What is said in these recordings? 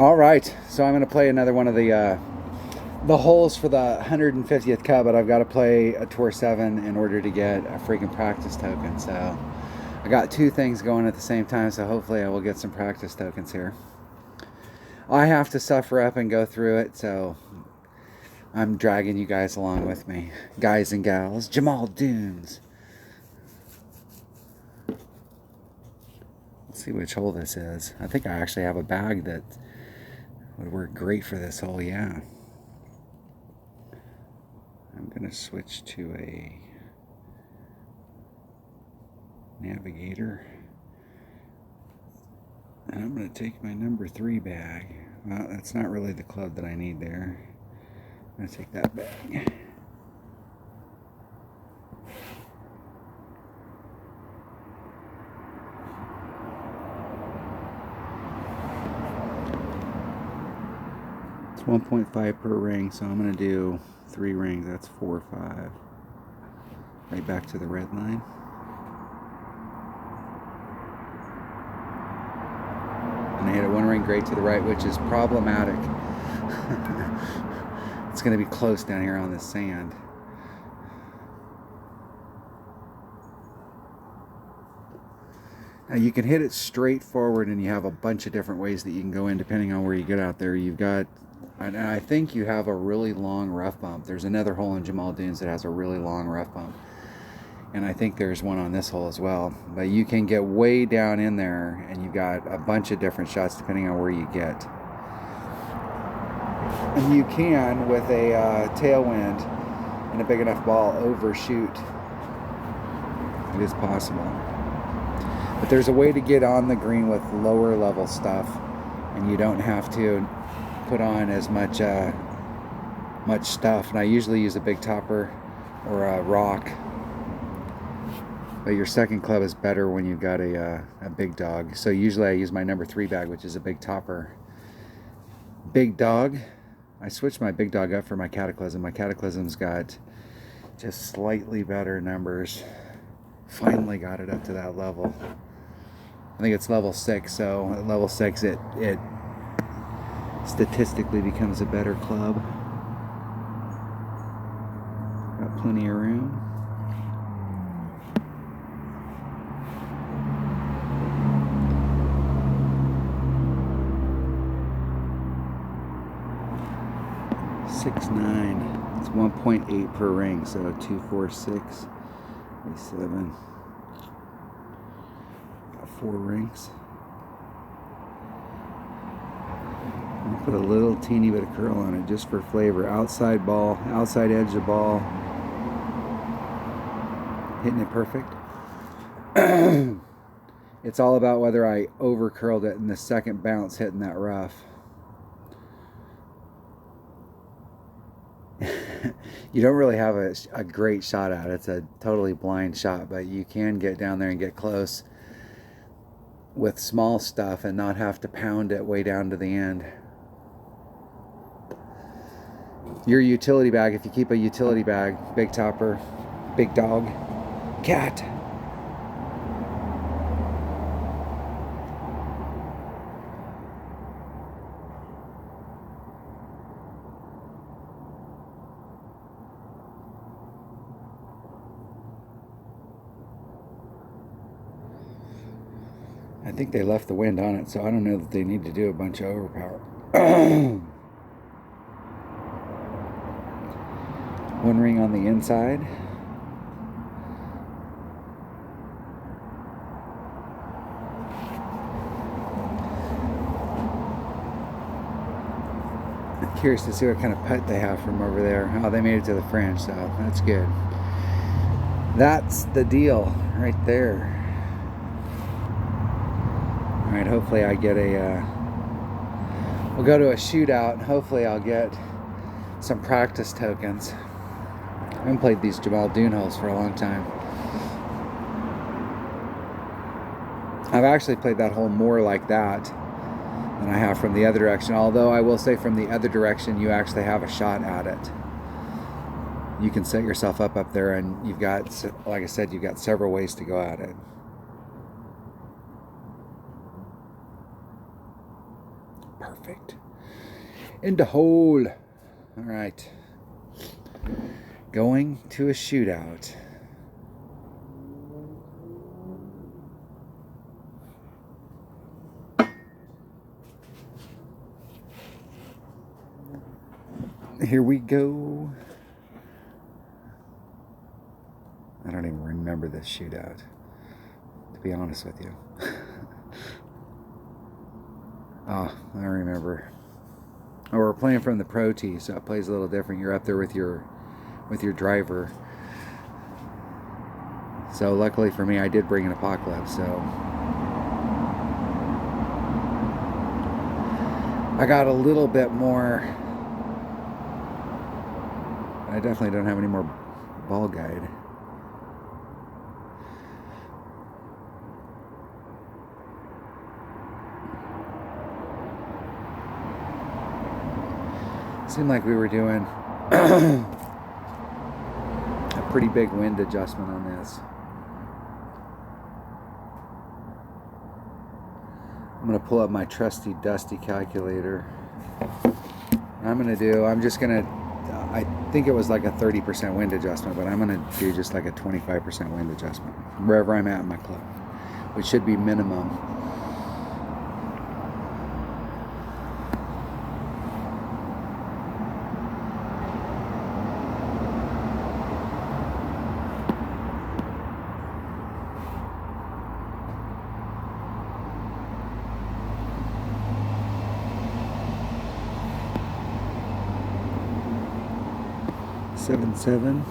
All right, so I'm going to play another one of the holes for the 150th cut, but I've got to play a Tour 7 in order to get a freaking practice token. So I got two things going at the same time, so hopefully I will get some practice tokens here. I have to suffer up and go through it, so I'm dragging you guys along with me. Guys and gals, Jamal Dunes. Let's see which hole this is. I think I actually have a bag that would work great for this hole, yeah. I'm going to switch to a Navigator. And I'm going to take my number 3 bag. Well, that's not really the club that I need there. I'm going to take that bag. It's 1.5 per ring, so I'm going to do 3 rings. That's 4, 5. Right back to the red line. And I hit a 1 ring great to the right, which is problematic. It's going to be close down here on the sand. Now you can hit it straight forward, and you have a bunch of different ways that you can go in depending on where you get out there. You've got, and I think you have a really long rough bump. There's another hole in Jamal Dunes that has a really long rough bump. And I think there's one on this hole as well. But you can get way down in there, and you've got a bunch of different shots depending on where you get. And you can, with a tailwind and a big enough ball, overshoot. It is possible. But there's a way to get on the green with lower level stuff, and you don't have to put on as much stuff. And I usually use a big topper or a rock. But your second club is better when you've got a big dog. So usually I use my number 3 bag, which is a big topper. Big dog. I switched my big dog up for my Cataclysm. My Cataclysm's got just slightly better numbers. Finally got it up to that level. I think it's level 6, so at level 6 it statistically becomes a better club. Got plenty of room. Six, 9. It's 1.8 per ring, so 2, 4, 6, 7. Got 4 rings. I'll put a little teeny bit of curl on it just for flavor. Outside ball, outside edge of the ball. Hitting it perfect. It's all about whether I over curled it in the second bounce hitting that rough. You don't really have a great shot at it. It's a totally blind shot, but you can get down there and get close with small stuff and not have to pound it way down to the end. Your utility bag, if you keep a utility bag, big topper, big dog, cat. I think they left the wind on it, so I don't know that they need to do a bunch of overpower. 1 ring on the inside. I'm curious to see what kind of putt they have from over there. Oh, they made it to the fringe, so that's good. That's the deal right there. Alright, hopefully I get we'll go to a shootout, and hopefully I'll get some practice tokens. I haven't played these Jamal Dune holes for a long time. I've actually played that hole more like that than I have from the other direction, although I will say from the other direction you actually have a shot at it. You can set yourself up there, and you've got, like I said, you've got several ways to go at it. Perfect. Into hole. All right. Going to a shootout. Here we go. I don't even remember this shootout, to be honest with you. Oh, I remember. Oh, we're playing from the Pro Tee, so it plays a little different. You're up there with your driver. So luckily for me, I did bring an Apocalypse, so I got a little bit more. I definitely don't have any more ball guide. Seemed like we were doing a pretty big wind adjustment on this. I'm going to pull up my trusty dusty calculator. I'm just going to, I think it was like a 30% wind adjustment, but I'm going to do just like a 25% wind adjustment wherever I'm at in my club, which should be minimum. Seven.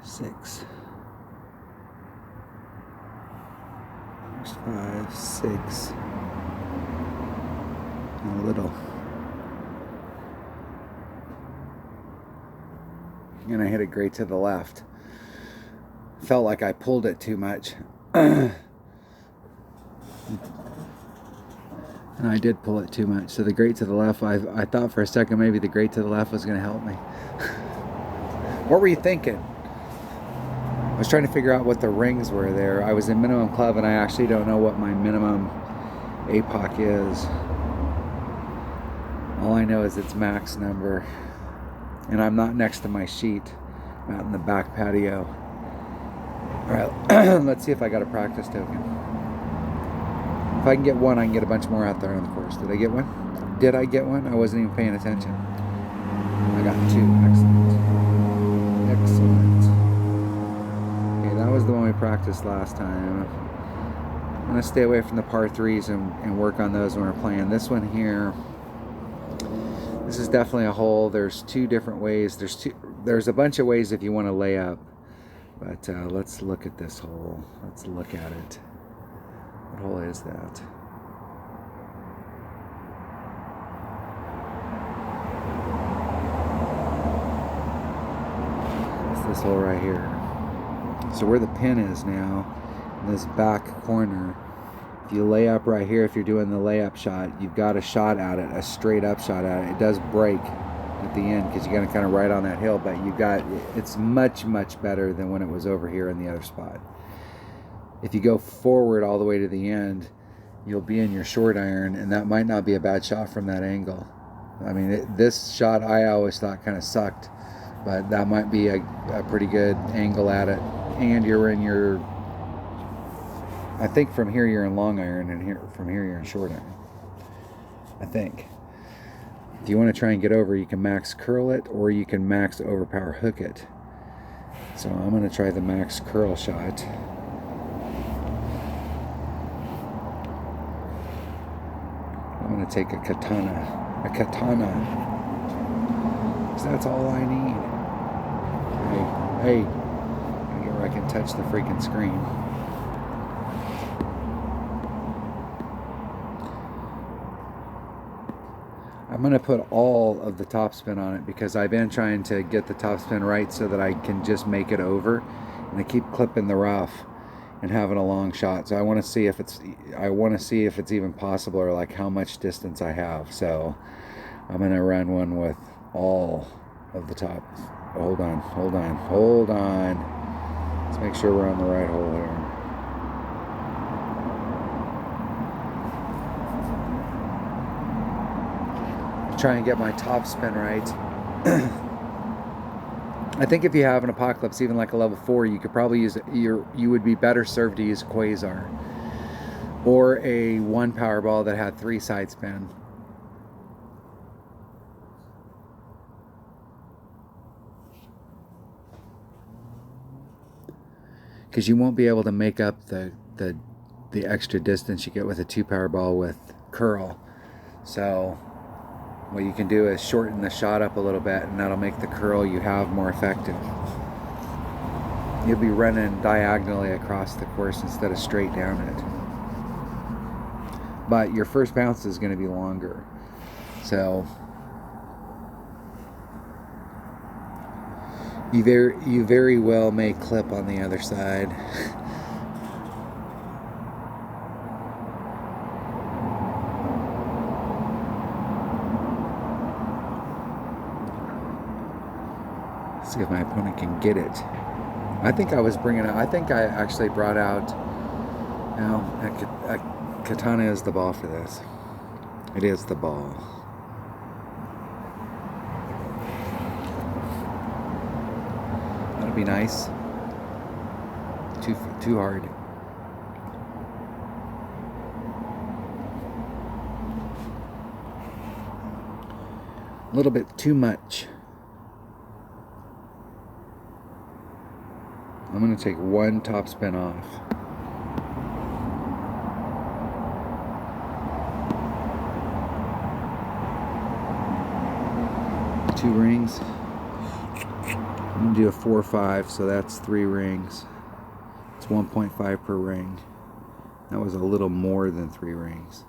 6. There's 5, 6. And a little. And I hit it great to the left. Felt like I pulled it too much. And I did pull it too much. So the grate to the left, I thought for a second maybe the grate to the left was going to help me. What were you thinking? I was trying to figure out what the rings were there. I was in minimum club and I actually don't know what my minimum APOC is. All I know is it's max number. And I'm not next to my sheet. I'm out in the back patio. Alright, let's see if I got a practice token. If I can get one, I can get a bunch more out there on the course. Did I get one? Did I get one? I wasn't even paying attention. I got 2. Excellent. Okay, that was the one we practiced last time. I'm going to stay away from the par 3s and work on those when we're playing. This one here, this is definitely a hole. There's 2 different ways. There's a bunch of ways if you want to lay up. But let's look at this hole. Let's look at it. What hole is that? It's this hole right here. So where the pin is now, in this back corner, if you lay up right here, if you're doing the layup shot, you've got a shot at it, a straight up shot at it. It does break at the end because you're going to kind of ride on that hill, but it's much, much better than when it was over here in the other spot. If you go forward all the way to the end, you'll be in your short iron, and that might not be a bad shot from that angle. I mean, this shot I always thought kind of sucked, but that might be a pretty good angle at it. And you're in your, I think from here you're in long iron, and from here you're in short iron. I think. If you want to try and get over, you can max curl it, or you can max overpower hook it. So I'm going to try the max curl shot. I'm going to take a katana. Because that's all I need. Hey. I get where I can touch the freaking screen. I'm going to put all of the topspin on it because I've been trying to get the topspin right so that I can just make it over. And I keep clipping the rough and having a long shot. So I want to see if it's even possible, or like how much distance I have. So I'm going to run one with all of the top. Hold on. Let's make sure we're on the right hole here. Try and get my top spin right. I think if you have an Apocalypse, even like a level 4, you could probably use it. You would be better served to use Quasar or a 1 Powerball that had 3 side spin. Because you won't be able to make up the extra distance you get with a 2 Powerball with curl. So what you can do is shorten the shot up a little bit, and that'll make the curl you have more effective. You'll be running diagonally across the course instead of straight down it. But your first bounce is going to be longer. So you very well may clip on the other side. See if my opponent can get it. I think I was bringing out, I think I actually brought out, no, Katana is the ball for this. It is the ball. That'll be nice. Too hard. A little bit too much. I'm going to take 1 top spin off. Two rings. I'm going to do a 4-5, so that's 3 rings. It's 1.5 per ring. That was a little more than 3 rings.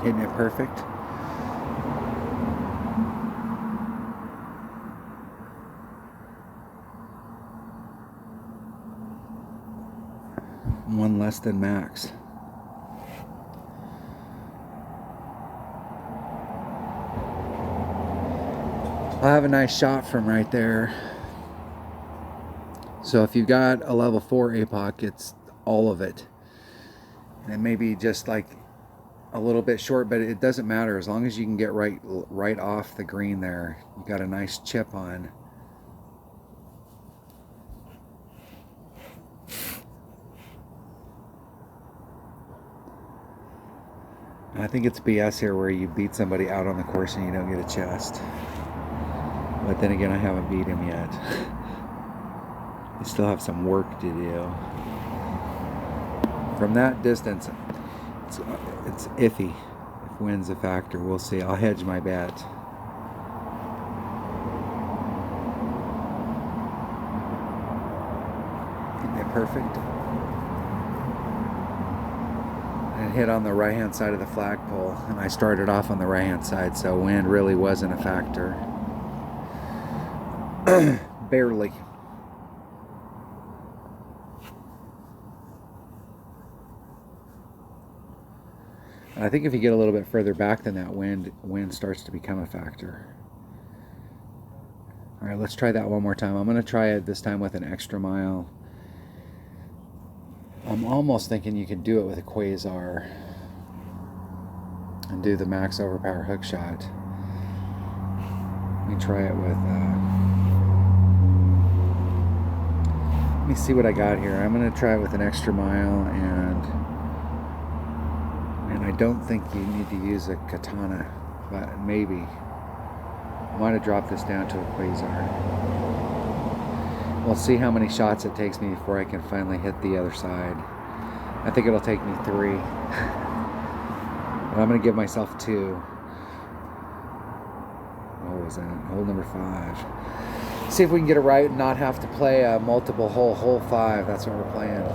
Hitting it perfect. One less than max. I'll have a nice shot from right there. So if you've got a level 4 APOC, it's all of it. And it may be just like a little bit short, but it doesn't matter as long as you can get right off the green there. You got a nice chip on. I think it's BS here where you beat somebody out on the course and you don't get a chest. But then again, I haven't beat him yet. I still have some work to do. From that distance, it's iffy if wind's a factor. We'll see. I'll hedge my bet. Isn't it perfect? And hit on the right hand side of the flagpole, and I started off on the right hand side, so wind really wasn't a factor. Barely. And I think if you get a little bit further back than that, wind starts to become a factor. All right, let's try that one more time. I'm going to try it this time with an extra mile. I'm almost thinking you could do it with a Quasar and do the max overpower hook shot. Let me try it with, let me see what I got here. I'm going to try it with an extra mile, and I don't think you need to use a Katana, but maybe. I might have dropped this down to a Quasar. We'll see how many shots it takes me before I can finally hit the other side. I think it'll take me 3. But I'm going to give myself 2. What was that? Hole number 5. See if we can get it right and not have to play a multiple hole 5. That's what we're playing.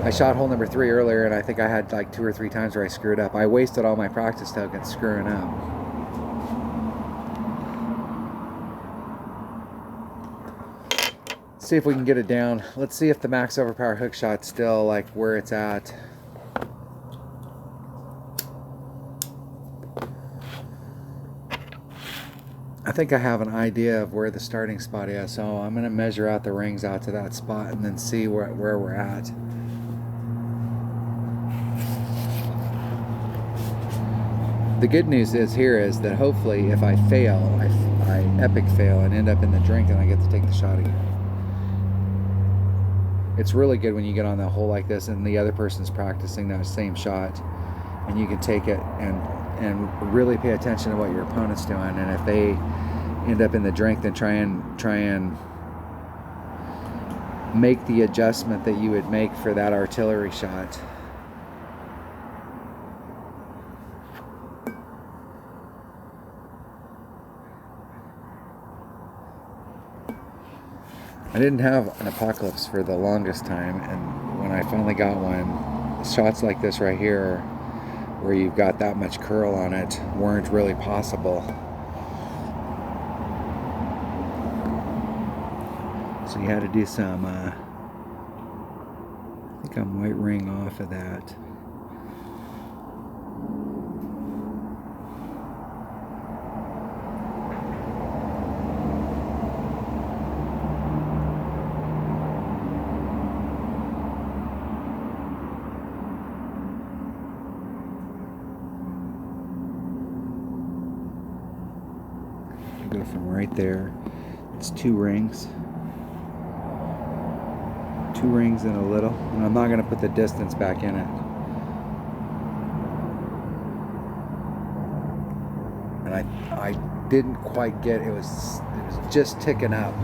I shot hole number 3 earlier, and I think I had like 2 or 3 times where I screwed up. I wasted all my practice tokens screwing up. See if we can get it down. Let's see if the max overpower hook shot's still like where it's at. I think I have an idea of where the starting spot is, so I'm going to measure out the rings out to that spot and then see where we're at. The good news is that hopefully if I fail, I epic fail and end up in the drink, and I get to take the shot again. It's really good when you get on the hole like this and the other person's practicing that same shot, and you can take it and really pay attention to what your opponent's doing. And if they end up in the drink, then try and make the adjustment that you would make for that artillery shot. I didn't have an Apocalypse for the longest time, and when I finally got one, shots like this right here, where you've got that much curl on it, weren't really possible. So you had to do some, I think I'm white ring off of that. Go from right there. It's 2 rings. 2 rings and a little. And I'm not going to put the distance back in it. And I didn't quite get it. It was just ticking up.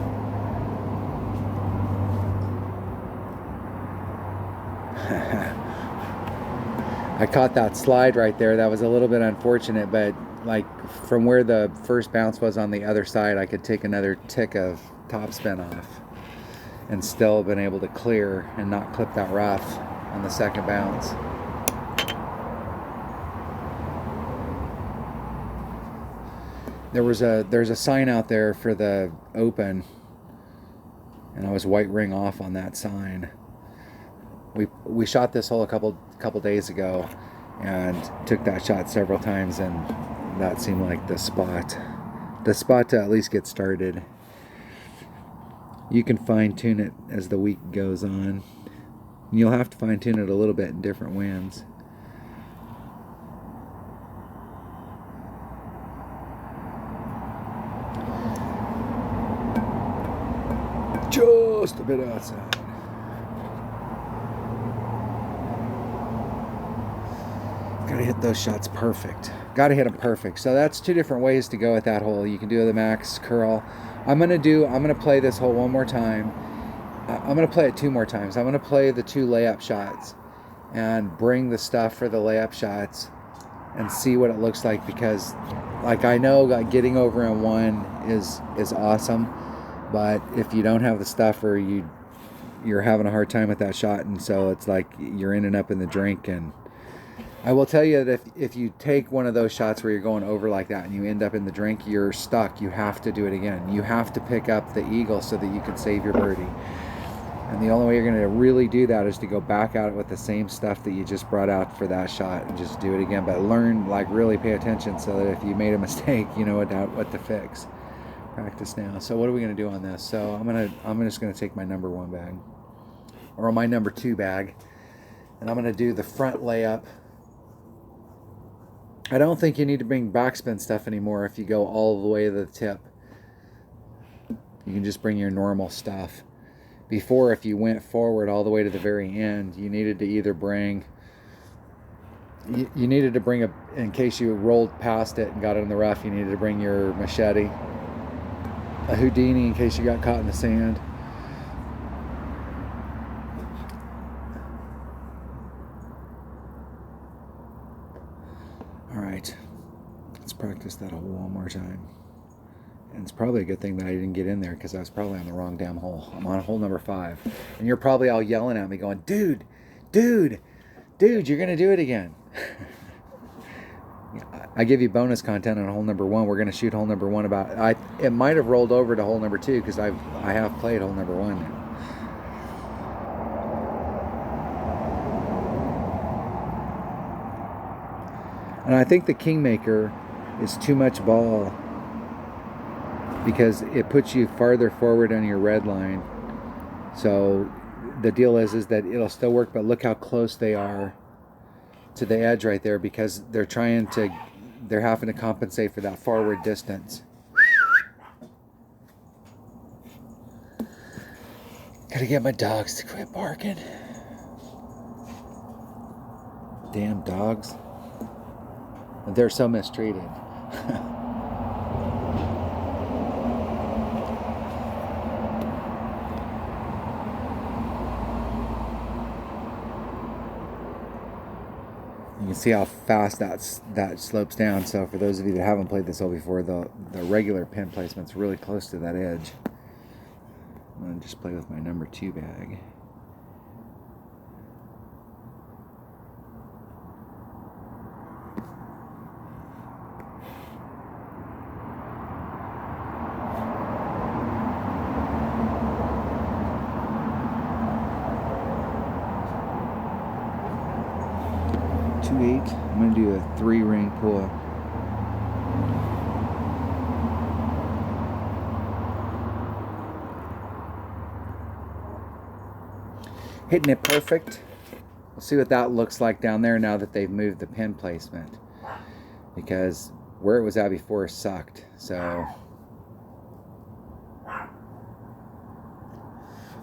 I caught that slide right there. That was a little bit unfortunate, but like from where the first bounce was on the other side, I could take another tick of topspin off and still been able to clear and not clip that rough on the second bounce. There's a sign out there for the Open, and I was white ring off on that sign. We shot this hole a couple days ago and took that shot several times, and that seemed like the spot to at least get started. You can fine tune it as the week goes on. You'll have to fine tune it a little bit in different winds. Just a bit outside. Gotta hit those shots perfect. Gotta hit them perfect. So that's 2 different ways to go at that hole. You can do the max curl. I'm gonna play this hole one more time. I'm gonna play it 2 more times. I'm gonna play the 2 layup shots and bring the stuff for the layup shots and see what it looks like, because like I know getting over in one is awesome, but if you don't have the stuff, or you're having a hard time with that shot, and so it's like you're ending up in the drink. And I will tell you that if you take one of those shots where you're going over like that and you end up in the drink, you're stuck. You have to do it again. You have to pick up the eagle so that you can save your birdie. And the only way you're going to really do that is to go back at it with the same stuff that you just brought out for that shot and just do it again. But learn, like really pay attention, so that if you made a mistake, you know what to fix. Practice now. So what are we going to do on this? So I'm just going to take my number 1 bag, or my number 2 bag, and I'm going to do the front layup. I don't think you need to bring backspin stuff anymore if you go all the way to the tip. You can just bring your normal stuff. Before, if you went forward all the way to the very end, you needed to either bring... You needed to bring in case you rolled past it and got it in the rough, you needed to bring your machete. A Houdini in case you got caught in the sand. Alright, let's practice that hole one more time. And it's probably a good thing that I didn't get in there, because I was probably on the wrong damn hole. I'm on hole number 5. And you're probably all yelling at me going, dude, you're going to do it again. I give you bonus content on hole number 1. We're going to shoot hole number 1 it might have rolled over to hole number 2, because I have played hole number 1 now. And I think the Kingmaker is too much ball because it puts you farther forward on your red line. So the deal is that it'll still work, but look how close they are to the edge right there, because they're having to compensate for that forward distance. Gotta get my dogs to quit barking. Damn dogs. They're so mistreated. You can see how fast that slopes down. So for those of you that haven't played this hole before, the regular pin placement's really close to that edge. I'm going to just play with my number 2 bag. I'm going to do a 3-ring pull. Hitting it perfect. We'll see what that looks like down there now that they've moved the pin placement, because where it was at before sucked. So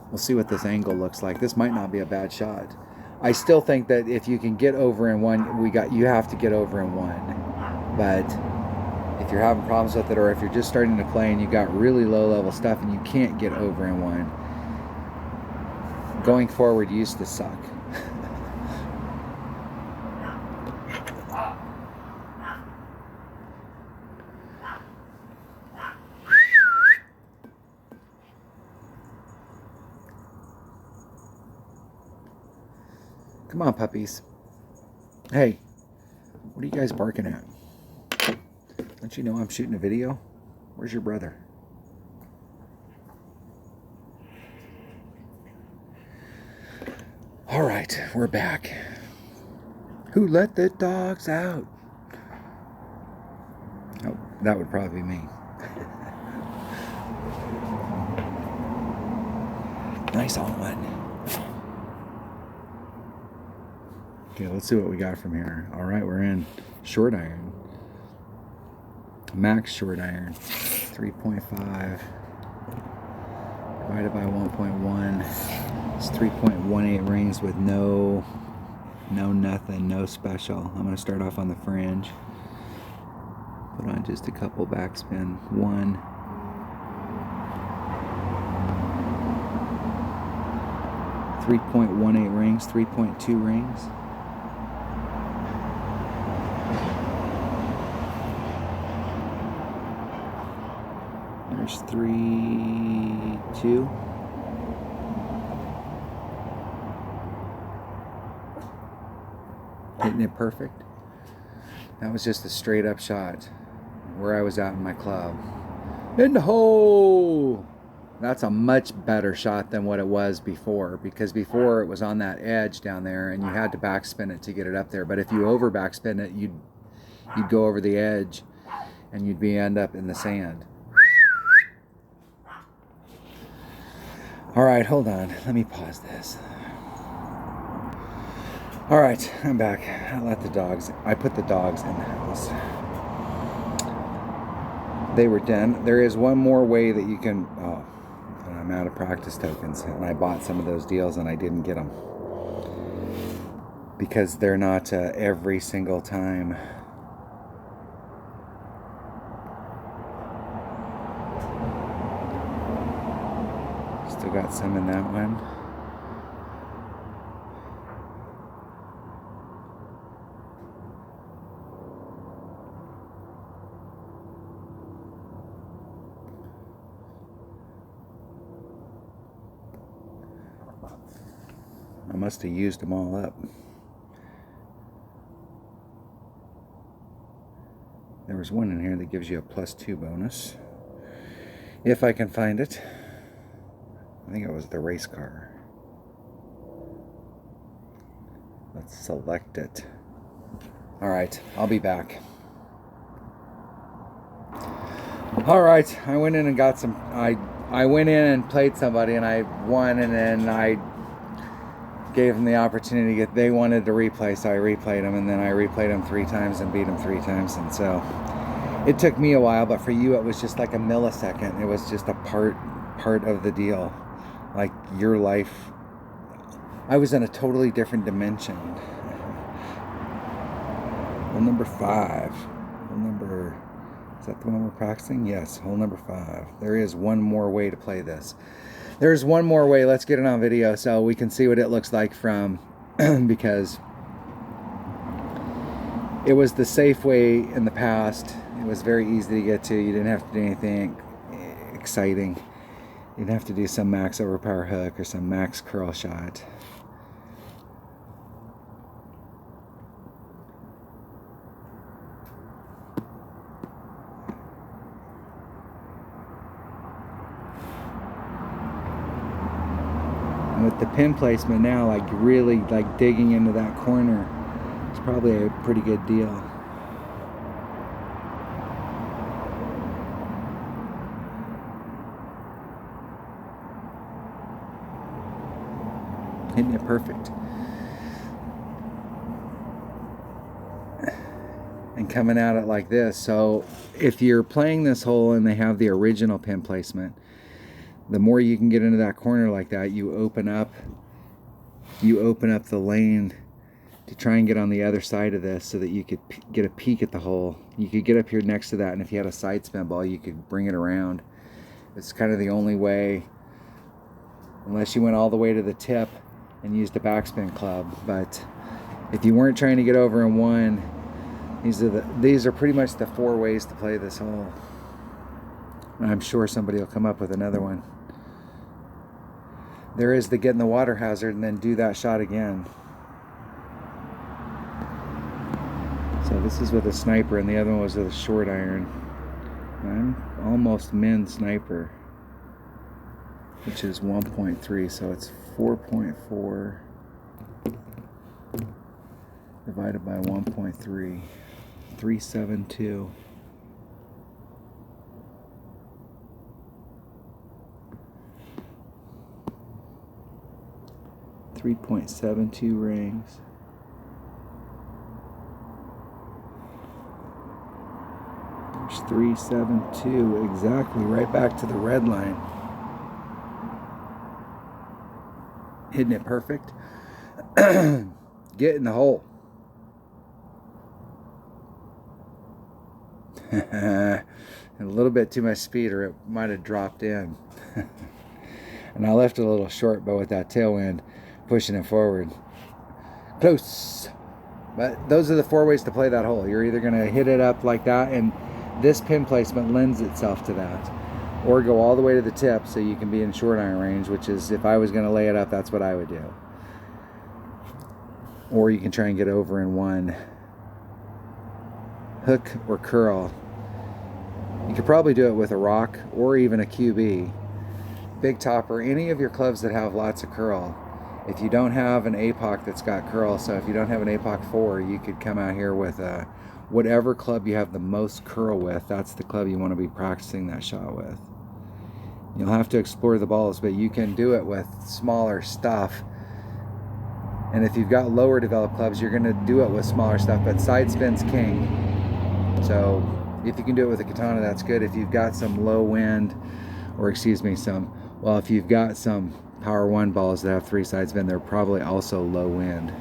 we'll see what this angle looks like. This might not be a bad shot. I still think that if you can get over in one, you have to get over in one. But if you're having problems with it, or if you're just starting to play and you got really low level stuff and you can't get over in one, going forward used to suck. Come on, puppies. Hey, what are you guys barking at? Don't you know I'm shooting a video? Where's your brother? All right, we're back. Who let the dogs out? Oh, that would probably be me. Nice on one. Okay, let's see what we got from here. All right, we're in short iron. Max short iron. 3.5 divided by 1.1. It's 3.18 rings with no nothing, no special. I'm going to start off on the fringe. Put on just a couple backspin. 1. .18 rings, 3.2 rings. There's 3, 2. Hitting it perfect. That was just a straight up shot where I was out in my club. In the hole! That's a much better shot than what it was before, because before it was on that edge down there and you had to backspin it to get it up there. But if you over backspin it, you'd go over the edge and you'd end up in the sand. All right, hold on. Let me pause this. All right, I'm back. I put the dogs in the house. They were done. There is one more way that you can... Oh, I'm out of practice tokens, and I bought some of those deals and I didn't get them because they're not every single time. Still got some in that one. I must have used them all up. There was one in here that gives you a +2 bonus. If I can find it. I think it was the race car. Let's select it. All right, I'll be back. All right, I went in and got some. I went in and played somebody, and I won, and then I gave them the opportunity to get. They wanted to replay, so I replayed them, and then I replayed them 3 times and beat them 3 times, and so it took me a while. But for you, it was just like a millisecond. It was just a part of the deal, like your life. I was in a totally different dimension. Hole number 5. Hole number. Is that the one we're practicing? Yes, hole number 5. There is one more way to play this. There's one more way. Let's get it on video so we can see what it looks like from, because it was the safe way in the past. It was very easy to get to. You didn't have to do anything exciting. You didn't have to do some max overpower hook or some max curl shot. And with the pin placement now, like really like digging into that corner, it's probably a pretty good deal. Hitting it perfect. And coming at it like this. So if you're playing this hole and they have the original pin placement, the more you can get into that corner like that, you open up the lane to try and get on the other side of this so that you could get a peek at the hole. You could get up here next to that, and if you had a side spin ball, you could bring it around. It's kind of the only way, unless you went all the way to the tip and used a backspin club. But if you weren't trying to get over in one, these are pretty much the 4 ways to play this hole. I'm sure somebody will come up with another one. There is the get in the water hazard and then do that shot again. So this is with a sniper, and the other one was with a short iron. I'm almost min sniper, which is 1.3, so it's 4.4 divided by 1.3, 372. 3.72 rings. There's 372, exactly, right back to the red line. Hitting it perfect. Get in the hole. A little bit too much speed, or it might have dropped in. And I left it a little short, but with that tailwind pushing it forward. Close. But those are the 4 ways to play that hole. You're either going to hit it up like that, and this pin placement lends itself to that, or go all the way to the tip so you can be in short iron range, which is, if I was going to lay it up, that's what I would do. Or you can try and get over in one. Hook or curl. You could probably do it with a rock or even a QB. Big topper, any of your clubs that have lots of curl. If you don't have an APOC that's got curl, so if you don't have an APOC 4, you could come out here with whatever club you have the most curl with. That's the club you want to be practicing that shot with. You'll have to explore the balls, but you can do it with smaller stuff. And if you've got lower developed clubs, you're going to do it with smaller stuff, but side spin's king. So if you can do it with a katana, that's good. If you've got some low wind, or excuse me, if you've got some Power 1 balls that have 3 side spin, they're probably also low wind.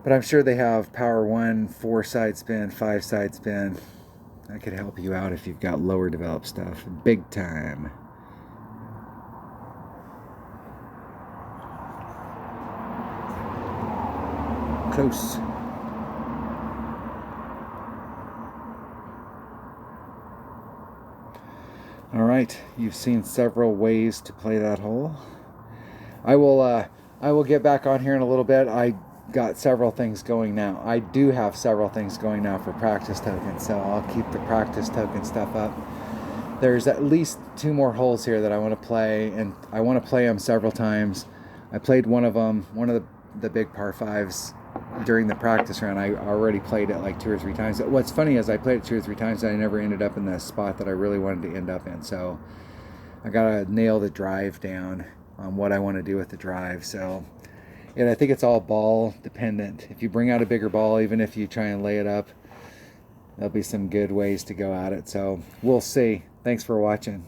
But I'm sure they have Power 1, 4 side spin, 5 side spin. That could help you out if you've got lower developed stuff. Big time. Close. All right, you've seen several ways to play that hole. I will get back on here in a little bit. I got several things going now. I do have several things going now for practice tokens, so I'll keep the practice token stuff up. There's at least 2 more holes here that I want to play, and I want to play them several times. I played one of them, one of the big par 5s during the practice round. I already played it like 2 or 3 times. What's funny is I played it 2 or 3 times and I never ended up in the spot that I really wanted to end up in. So I gotta nail the drive down on what I want to do with the drive. So, and I think it's all ball dependent. If you bring out a bigger ball, even if you try and lay it up, there'll be some good ways to go at it. So we'll see. Thanks for watching.